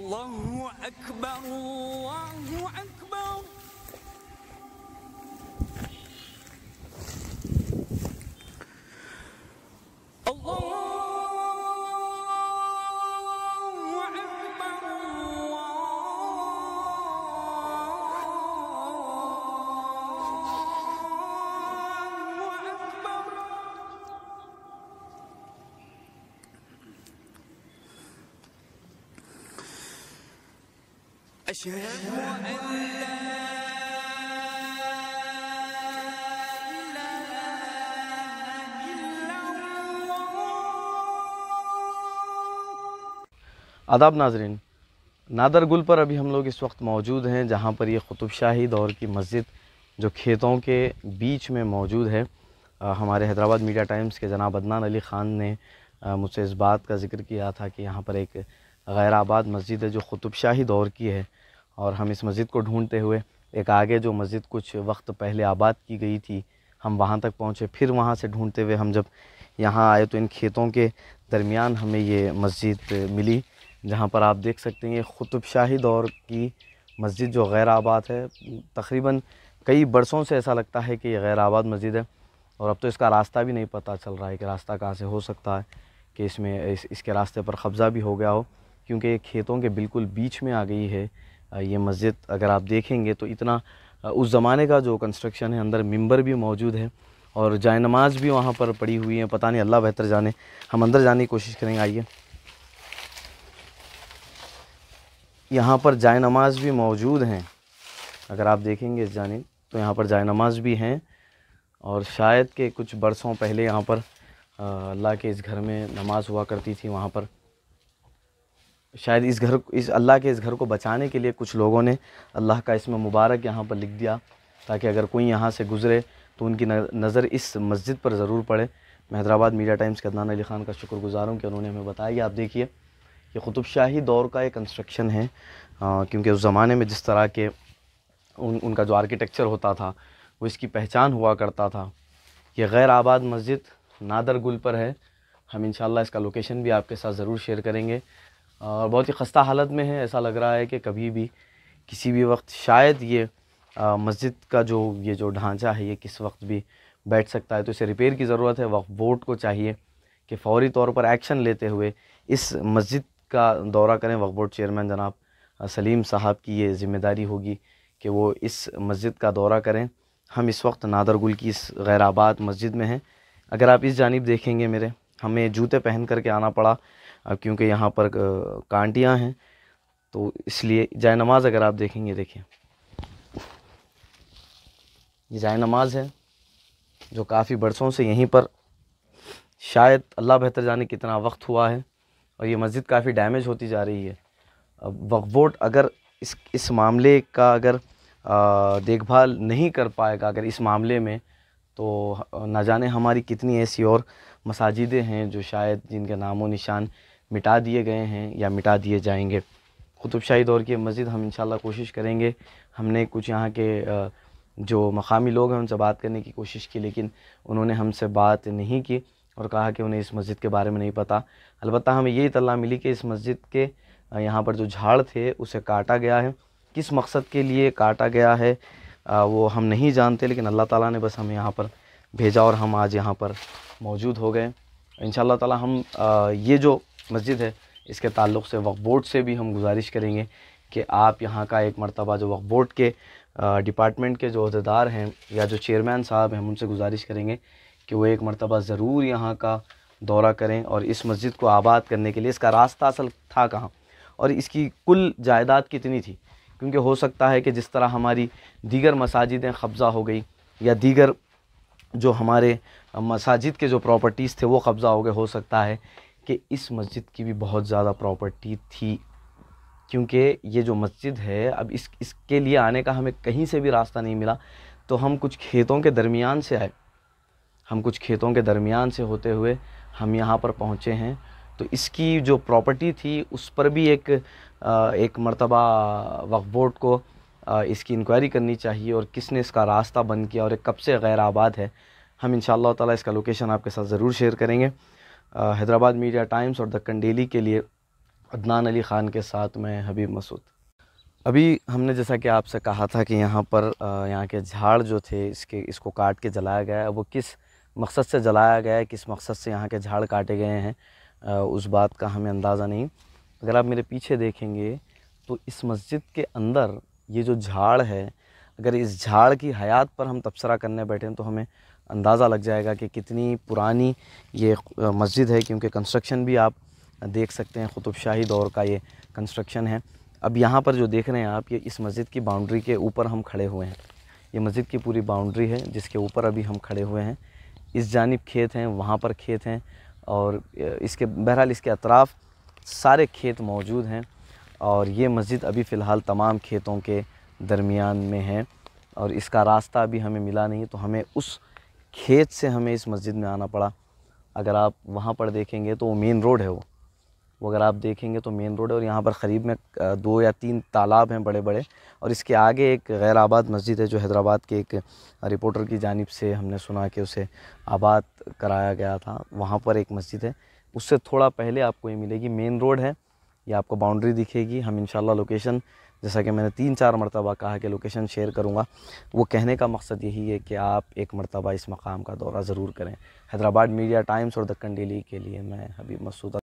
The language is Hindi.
अल्लाहु अकबर अल्लाहु अकबर। अशहदु अन ला आदाब नाजरीन, नादरगुल पर अभी हम लोग इस वक्त मौजूद हैं, जहाँ पर ये कुतुब शाही दौर की मस्जिद जो खेतों के बीच में मौजूद है। हमारे हैदराबाद मीडिया टाइम्स के जनाब अदनान अली ख़ान ने मुझसे इस बात का ज़िक्र किया था कि यहाँ पर एक गैर आबाद मस्जिद है जो कुतुब शाही दौर की है, और हम इस मस्जिद को ढूंढते हुए एक आगे जो मस्जिद कुछ वक्त पहले आबाद की गई थी, हम वहाँ तक पहुँचे। फिर वहाँ से ढूंढते हुए हम जब यहाँ आए तो इन खेतों के दरमियान हमें ये मस्जिद मिली, जहाँ पर आप देख सकते हैं ये कुतुब शाही दौर की मस्जिद जो गैर आबाद है। तकरीबन कई बरसों से ऐसा लगता है कि ये गैर आबाद मस्जिद है, और अब तो इसका रास्ता भी नहीं पता चल रहा है कि रास्ता कहाँ से हो सकता है कि इसके रास्ते पर कब्ज़ा भी हो गया हो, क्योंकि ये खेतों के बिल्कुल बीच में आ गई है ये मस्जिद। अगर आप देखेंगे तो इतना उस ज़माने का जो कंस्ट्रक्शन है, अंदर मिंबर भी मौजूद है और जाए नमाज भी वहाँ पर पड़ी हुई है। पता नहीं, अल्लाह बेहतर जाने। हम अंदर जाने की कोशिश करेंगे। आइए, यहाँ पर जाए नमाज भी मौजूद हैं। अगर आप देखेंगे इस जानिब तो यहाँ पर जाए नमाज भी हैं, और शायद के कुछ बरसों पहले यहाँ पर अल्लाह के इस घर में नमाज हुआ करती थी। वहाँ पर शायद इस अल्लाह के इस घर को बचाने के लिए कुछ लोगों ने अल्लाह का इसमें मुबारक यहाँ पर लिख दिया, ताकि अगर कोई यहाँ से गुज़रे तो उनकी नज़र इस मस्जिद पर ज़रूर पड़े। मैं हैदराबाद मीडिया टाइम्स के अदनान अली ख़ान का शुक्रगुज़ार हूँ कि उन्होंने हमें बताया। कि आप देखिए, ये कुतुब शाही दौर का एक कंस्ट्रक्शन है, क्योंकि उस ज़माने में जिस तरह के उनका जो आर्किटेक्चर होता था वो इसकी पहचान हुआ करता था। ये गैर आबाद मस्जिद नादरगुल पर है। हम इंशाअल्लाह इसका लोकेशन भी आपके साथ ज़रूर शेयर करेंगे। और बहुत ही ख़स्ता हालत में है। ऐसा लग रहा है कि कभी भी किसी भी वक्त शायद ये मस्जिद का जो ढांचा है ये किस वक्त भी बैठ सकता है। तो इसे रिपेयर की ज़रूरत है। वक्फ बोर्ड को चाहिए कि फ़ौरी तौर पर एक्शन लेते हुए इस मस्जिद का दौरा करें। वक्फ बोर्ड चेयरमैन जनाब सलीम साहब की ये ज़िम्मेदारी होगी कि वो इस मस्जिद का दौरा करें। हम इस वक्त नादरगुल की इस गैर आबाद मस्जिद में हैं। अगर आप इस जानिब देखेंगे मेरे, हमें जूते पहन करके आना पड़ा क्योंकि यहाँ पर कांटियाँ हैं, तो इसलिए जाए नमाज अगर आप देखेंगे, देखिए ये जाए नमाज है जो काफ़ी बरसों से यहीं पर, शायद अल्लाह बेहतर जाने कितना वक्त हुआ है, और ये मस्जिद काफ़ी डैमेज होती जा रही है। अब वक्फ बोर्ड अगर इस मामले का अगर देखभाल नहीं कर पाएगा अगर इस मामले में, तो न जाने हमारी कितनी ऐसी और मसाजिदें हैं जो शायद जिनके नामो निशान मिटा दिए गए हैं या मिटा दिए जाएंगे। कुतुब शाही दौर की मस्जिद हम इंशाल्लाह कोशिश करेंगे। हमने कुछ यहाँ के जो मकामी लोग हैं उनसे बात करने की कोशिश की, लेकिन उन्होंने हमसे बात नहीं की और कहा कि उन्हें इस मस्जिद के बारे में नहीं पता। अलबत्ता हमें ये इत्तला मिली कि इस मस्जिद के यहाँ पर जो झाड़ थे उसे काटा गया है। किस मकसद के लिए काटा गया है वो हम नहीं जानते, लेकिन अल्लाह ताला ने बस हमें यहाँ पर भेजा और हम आज यहाँ पर मौजूद हो गए। इंशाअल्लाह ताला हम ये जो मस्जिद है इसके ताल्लुक़ से वक्फ बोर्ड से भी हम गुजारिश करेंगे कि आप यहाँ का एक मरतबा जो वक्फ बोर्ड के डिपार्टमेंट के जो अहदेदार हैं या जो चेयरमैन साहब हैं, हम उनसे गुजारिश करेंगे कि वो एक मरतबा ज़रूर यहाँ का दौरा करें और इस मस्जिद को आबाद करने के लिए इसका रास्ता असल था कहाँ और इसकी कुल जायदाद कितनी थी। क्योंकि हो सकता है कि जिस तरह हमारी दीगर मसाजिदें कब्ज़ा हो गई या दीगर जो हमारे मसाजिद के जो प्रॉपर्टीज़ थे वो कब्ज़ा हो गए, हो सकता है कि इस मस्जिद की भी बहुत ज़्यादा प्रॉपर्टी थी। क्योंकि ये जो मस्जिद है अब इसके लिए आने का हमें कहीं से भी रास्ता नहीं मिला, तो हम कुछ खेतों के दरमियान से आए, हम कुछ खेतों के दरमियान से होते हुए हम यहाँ पर पहुँचे हैं। तो इसकी जो प्रॉपर्टी थी उस पर भी एक मरतबा वक्फ बोर्ड को इसकी इंक्वायरी करनी चाहिए और किसने इसका रास्ता बंद किया और एक कब से गैर आबाद है। हम इंशाअल्लाह ताला इसका लोकेशन आपके साथ ज़रूर शेयर करेंगे। हैदराबाद मीडिया टाइम्स और दक्कन डेली के लिए अदनान अली ख़ान के साथ मैं हबीब मसूद। अभी हमने जैसा कि आपसे कहा था कि यहाँ पर यहाँ के झाड़ जो थे इसको काट के जलाया गया है। वो किस मकसद से जलाया गया है, किस मकसद से यहाँ के झाड़ काटे गए हैं, उस बात का हमें अंदाज़ा नहीं। अगर आप मेरे पीछे देखेंगे तो इस मस्जिद के अंदर ये जो झाड़ है, अगर इस झाड़ की हयात पर हम तबसरा करने बैठें तो हमें अंदाज़ा लग जाएगा कि कितनी पुरानी ये मस्जिद है, क्योंकि कंस्ट्रक्शन भी आप देख सकते हैं कुतुब शाही दौर का ये कंस्ट्रक्शन है। अब यहाँ पर जो देख रहे हैं आप, ये इस मस्जिद की बाउंड्री के ऊपर हम खड़े हुए हैं। ये मस्जिद की पूरी बाउंड्री है जिसके ऊपर अभी हम खड़े हुए हैं। इस जानिब खेत हैं, वहाँ पर खेत हैं, और इसके बहरहाल इसके अतराफ़ सारे खेत मौजूद हैं। और ये मस्जिद अभी फ़िलहाल तमाम खेतों के दरमियान में है और इसका रास्ता अभी हमें मिला नहीं, तो हमें उस खेत से हमें इस मस्जिद में आना पड़ा। अगर आप वहाँ पर देखेंगे तो वो मेन रोड है, वो अगर आप देखेंगे तो मेन रोड है। और यहाँ पर क़रीब में 2 या 3 तालाब हैं बड़े बड़े, और इसके आगे एक गैर आबाद मस्जिद है जो हैदराबाद के एक रिपोर्टर की जानिब से हमने सुना कि उसे आबाद कराया गया था। वहाँ पर एक मस्जिद है, उससे थोड़ा पहले आपको ये मिलेगी, मेन रोड है, ये आपको बाउंड्री दिखेगी। हम इंशाल्लाह लोकेशन, जैसा कि मैंने 3-4 मरतबा कहा कि लोकेशन शेयर करूँगा, वो कहने का मकसद यही है कि आप एक मरतबा इस मकाम का दौरा ज़रूर करें। हैदराबाद मीडिया टाइम्स और दक्कन डेली के लिए मैं हबीब मसूद।